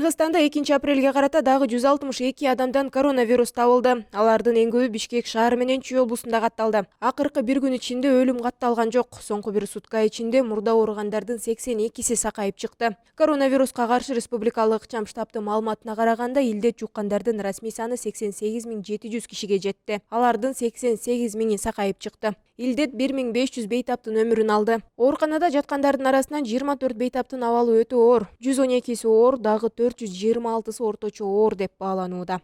Кыргызстанда 2 апрелге карата дагы 162 адамдан коронавирус табылды. Алардын эң көбү Бишкек шаары менен Чүй облусунда катталды. Акыркы бир күн ичинде өлүм катталган жок. Соңку бир сутка ичинде мурда ооругандардын 82си сакайып чыкты. Коронавируска каршы республикалык ыкчам штабтын маалыматына караганда илдет жуккандардын расмий саны 88 700 кишиге жетти. Алардын 88 миңи сакайып чыкты. Илдет 1500 бейтаптын өмүрүн алды. Ооруканада жаткандардын арасынан 24 бейтаптын абалы өтө оор, 112си оор, дагы 426сы орточо оор деп бааланууда.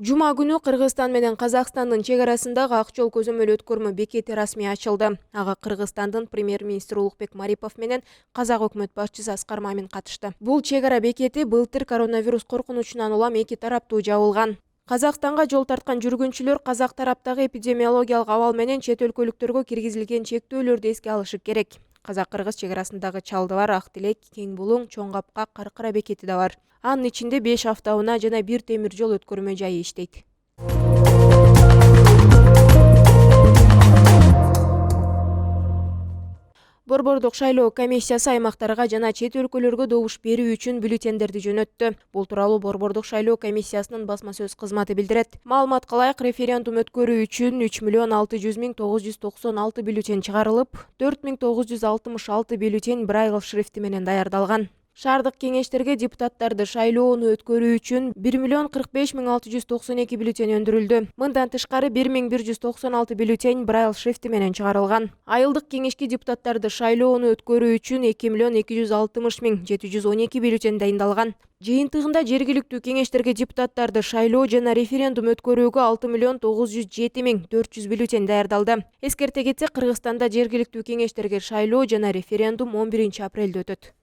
Жума күнү Кыргызстан менен Казакстандын чек арасындагы ак жол көзөмөл өткөрмө бекети расмий ачылды. Ага Кыргызстандын премьер-министри Улукбек Марипов менен Казак өкмөт башчысы Аскар Мамин катышты. Бул чек ара бекети былтыр коронавирус коркунучунан улам эки тараптуу жабылган. Казакстанга жол тарткан жүргүнчүлөр казак тараптагы эпидемиологиялык абал менен чет өлкөлүктөргө киргизилген чектөөлөрдү эске алышы керек. Казак-кыргыз чек арасындагы Чалды бар, Ак Тилек, Кең Булуң, Чоң Капка, Каркыра бекети да бар. Анын ичинде 5 автоунаа жана 1 темир жол өткөрмө жайы иштейт. Борбордук шайлоо комиссиясы аймактарга жана чет өлкөлөргө добуш берүү үчүн бюллетендерди жөнөттү. Бул тууралуу Борбордук шайлоо комиссиясынын басма сөз кызматы билдирет. Маалымат кылайык, референдум өткөрүү үчүн 3 600 996 бюллетен чыгарылып, 4966 бюллетен Брайль шрифти менен даярдалган. Шаардык кеңештерге депутаттарды шайлоону өткөрүү үчүн 1 45 692 бюллетен өндүрүлдү. Мындан тышкары 1196 бюллетен Брайль шрифти менен чыгарылган. Айылдык кеңешке депутаттарды шайлоону өткөрүү үчүн 2 260 712 бюллетен дайындалган. Жыйынтыгында жергиликтүү кеңештерге депутаттарды шайлоо жана референдум өткөрүүгө 6 907 400 бюллетен даярдалды. Эскерте кетсек, Кыргызстанда жергиликтүү кеңештерге шайлоо жана референдум 11 апрелде өтөт.